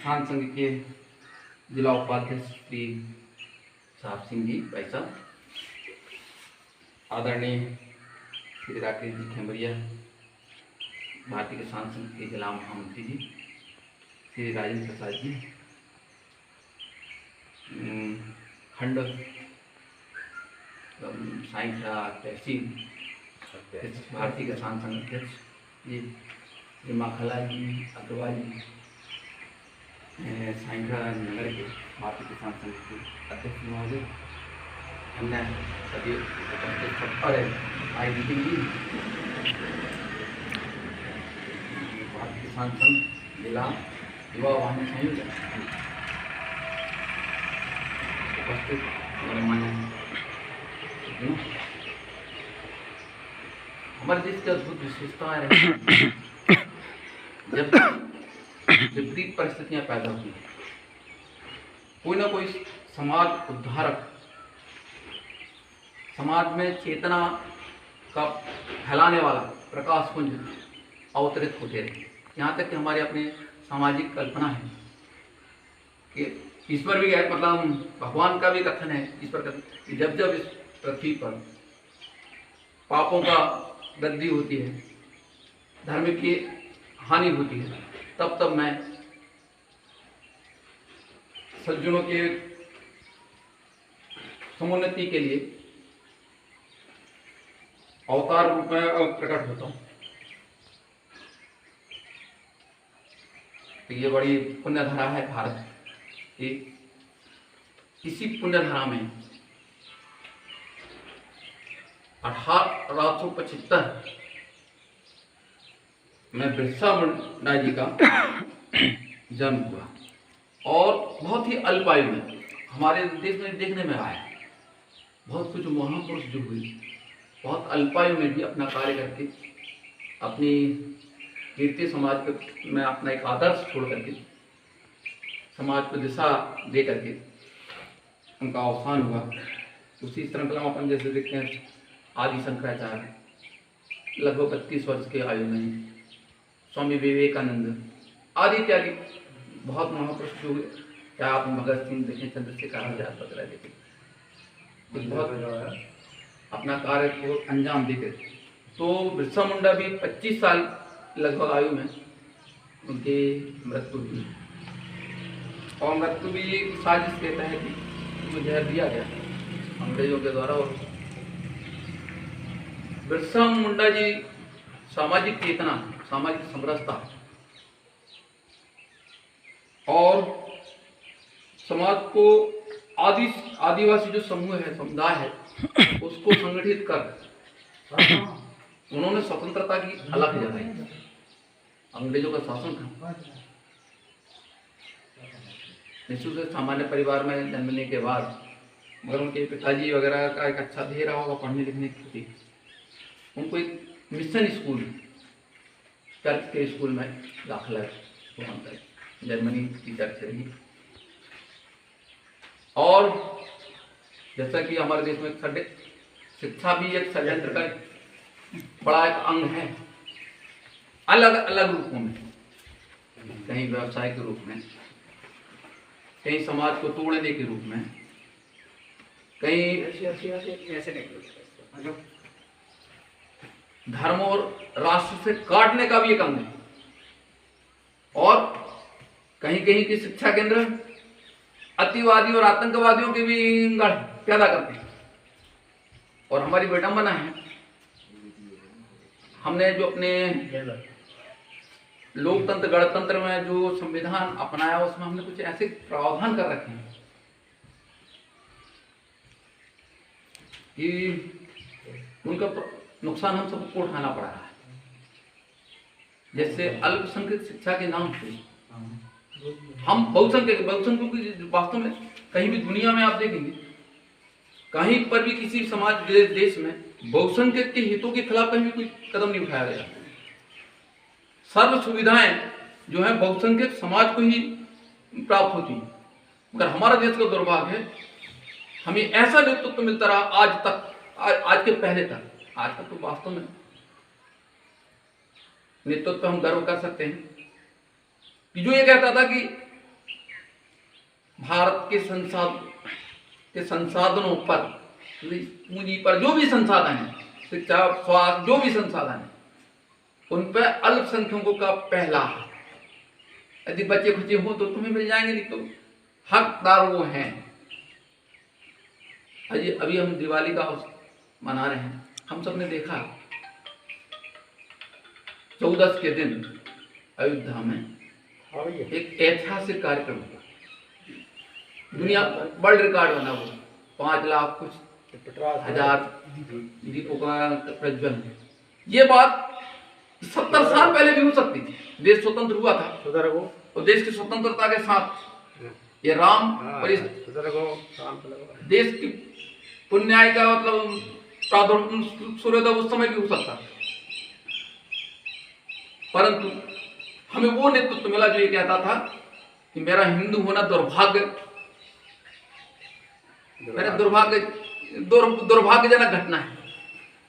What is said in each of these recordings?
किसान संघ के जिला उपाध्यक्ष श्री साहब सिंह जी भाई साहब, आदरणीय श्री राकेश जी खेमरिया, भारतीय किसान संघ के जिला महामंत्री जी श्री राजेंद्र प्रसाद जी, खंड साइंखला तहसील भारतीय किसान संघ अध्यक्ष जी श्री माखला जी अग्रवाल जी, साइंखला नगर के भारतीय किसान संघ के अध्यक्ष महोदय, अन्य सभी उपस्थित और IDP जी, भारतीय किसान संघ जिला युवा वाहिनी संयोजक उपस्थित गणमान्य, हमारे देश की अद्भुत विशेषताएं रही। जब विपरीत परिस्थितियां पैदा हुई, कोई ना कोई समाज उद्धारक, समाज में चेतना का फैलाने वाला प्रकाश पुंज अवतरित होते रहे। यहाँ तक कि हमारे अपने सामाजिक कल्पना है कि ईश्वर भी है, मतलब भगवान का भी कथन है, ईश्वर कथन कि जब जब इस पृथ्वी पर पापों का वृद्धि होती है, धर्म की हानि होती है, तब तब मैं सज्जनों के समुन्नति के लिए अवतार रूप में प्रकट होता हूँ। तो ये बड़ी पुण्यधारा है भारत की। इसी पुण्यधारा में 1875 में बिरसा मुंडा जी का जन्म हुआ और बहुत ही अल्प आयु में हमारे देश में देखने में आया। बहुत कुछ महापुरुष जो हुए बहुत अल्पायु में भी अपना कार्य करके अपनी कीर्ति समाज में अपना एक आदर्श छोड़ करके समाज को दिशा दे करके उनका अवसान हुआ। उसी श्रृंखला में अपन जैसे देखते हैं आदि शंकराचार्य लगभग 32 वर्ष के आयु में, स्वामी विवेकानंद आदि इत्यादि बहुत महापुरुष हुए। क्या आप भगत सिंह देखें, चंद्रशेखर आजाद वगैरह देखें, कुछ बहुत अपना कार्य को अंजाम देते थे। तो बिरसा मुंडा भी 25 साल लगभग आयु में उनकी मृत्यु हुई और मृत्यु भी साजिश के तहत ही जहर दिया गया अंग्रेजों के द्वारा। और बिरसा मुंडा जी सामाजिक चेतना, सामाजिक समरसता और समाज को आदिवासी जो समूह है, समुदाय है, उसको संगठित कर उन्होंने स्वतंत्रता की अलग जगाई। अंग्रेजों का शासन था। निश्चित से सामान्य परिवार में जन्मने के बाद, मगर उनके पिताजी वगैरह का एक अच्छा ध्येय रहा होगा पढ़ने लिखने के लिए, उनको एक मिशन स्कूल, चर्च के स्कूल में दाखिला जर्मनी की चर्च रही। और जैसा कि हमारे देश में शिक्षा भी एक षड्यंत्र का बड़ा एक अंग है, अलग अलग रूपों में, कहीं व्यवसाय के रूप में, कहीं समाज को तोड़ने के रूप में, कहीं धर्म और राष्ट्र से काटने का भी एक अंग है। और कहीं कहीं की शिक्षा केंद्र अतिवादी और आतंकवादियों के भी गढ़ पैदा करते हैं। और हमारी विडंबना है, हमने जो अपने लोकतंत्र गणतंत्र में जो संविधान अपनाया उसमें हमने कुछ ऐसे प्रावधान कर रखे हैं कि उनका नुकसान हम सबको उठाना पड़ रहा है। जैसे अल्पसंख्यक शिक्षा के नाम से हम बहुसंख्यकों की वास्तव में कहीं भी दुनिया में आप देखेंगे, कहीं पर भी किसी समाज देश में बहुसंख्यक के हितों के खिलाफ कहीं भी कोई कदम नहीं उठाया गया। सर्व सुविधाएं जो है बहुसंख्यक समाज को ही प्राप्त होती है। मगर हमारा देश का दुर्भाग्य है, हमें ऐसा नेतृत्व मिलता रहा आज तक, आज के पहले तक, आज तक तो वास्तव में नेतृत्व हम गर्व कर सकते हैं कि जो ये कहता था कि भारत के संसाधनों पर, पूंजी पर, जो भी संसाधन है, शिक्षा, स्वास्थ्य, जो भी संसाधन है, उन पर अल्पसंख्यकों का पहला हक। यदि बच्चे खुचे हो तो तुम्हें मिल जाएंगे, नहीं तो हकदार वो हैं। अभी हम दिवाली का मना रहे हैं, हम सबने देखा 14 के दिन अयोध्या में एक ऐतिहासिक कार्यक्रम हुआ, दुनिया वर्ल्ड रिकॉर्ड बना हुआ, 5 लाख कुछ हजार दीपों का प्रज्वलन। ये बात 70 साल पहले भी हो सकती थी। देश स्वतंत्र हुआ था और देश की स्वतंत्रता के साथ ये राम और इस देश की पुण्याय का मतलब सूर्योदय उस समय भी हो सकता था, परंतु हमें वो नेतृत्व मिला जो ये कहता था कि मेरा हिंदू होना दुर्भाग्य, मेरा दुर्भाग्यजनक घटना है।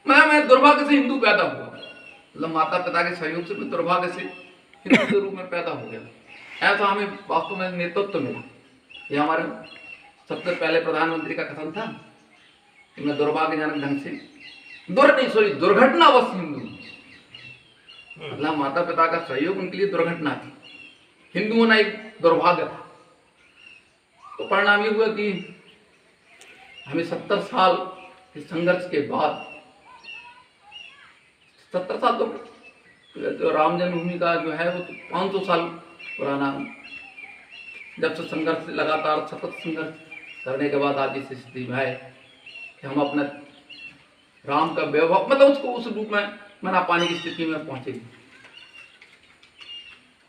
मैं दुर्भाग्य से हिंदू पैदा हुआ, मतलब माता पिता के सहयोग से मैं दुर्भाग्य से हिंदू के रूप में पैदा हो गया। ऐसा हमें वास्तव में नेतृत्व मिला। ये हमारे सबसे पहले प्रधानमंत्री का कथन था कि मैं दुर्भाग्यजनक ढंग से दुर्घटनावश हिंदू, मतलब माता पिता का सहयोग उनके लिए दुर्घटना थी, हिंदू होना एक दुर्भाग्य था। तो परिणाम ये हुआ कि हमें 70 साल के संघर्ष के बाद, 70 साल तो राम जन्मभूमि का जो है वो तो 500 साल पुराना, जब से संघर्ष लगातार सतत संघर्ष करने के बाद आज इस स्थिति में आए कि हम अपने राम का वैभव, मतलब उसको उस रूप में मना पाने की स्थिति में पहुंचे।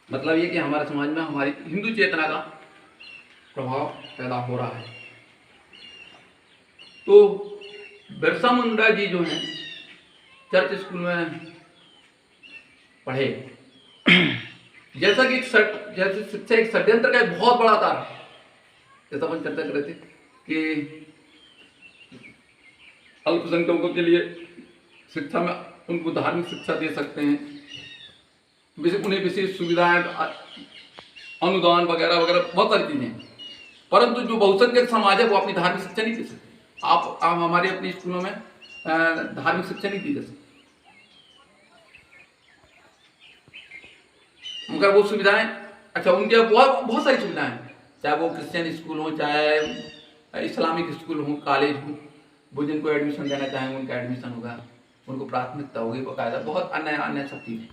मतलब ये कि हमारे समाज में हमारी हिंदू चेतना का प्रभाव पैदा हो रहा है। तो बिरसा मुंडा जी जो हैं चर्च स्कूल में पढ़े, जैसा कि जैसे शिक्षा एक षड्यंत्र का एक बहुत बड़ा तार है, जैसा अपन चर्चा कर रहे थे कि अल्पसंख्यकों के लिए शिक्षा में उनको धार्मिक शिक्षा दे सकते हैं, उन्हें विशेष सुविधाएं, अनुदान वगैरह वगैरह बहुत सारी चीजें, परंतु जो बहुसंख्यक समाज है वो अपनी धार्मिक शिक्षा नहीं दे सकते। आप हमारे अपने स्कूलों में धार्मिक शिक्षा नहीं दी जा सकती, मगर वो सुविधाएं, अच्छा उनके बहुत सारी सुविधाएं, चाहे वो क्रिश्चियन स्कूल हो, चाहे इस्लामिक स्कूल हो, कॉलेज हो, वो जिनको एडमिशन देना चाहेंगे उनका एडमिशन होगा, उनको प्राथमिकता होगी बाकायदा, बहुत अन्य सब चीजें।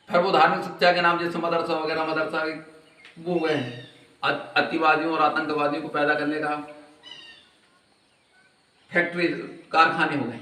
फिर वो धार्मिक शिक्षा के नाम जैसे मदरसा वगैरह, मदरसा वो हो गए हैं, अतिवादियों और आतंकवादियों को पैदा करने का फैक्ट्री, कारखाने हो गए।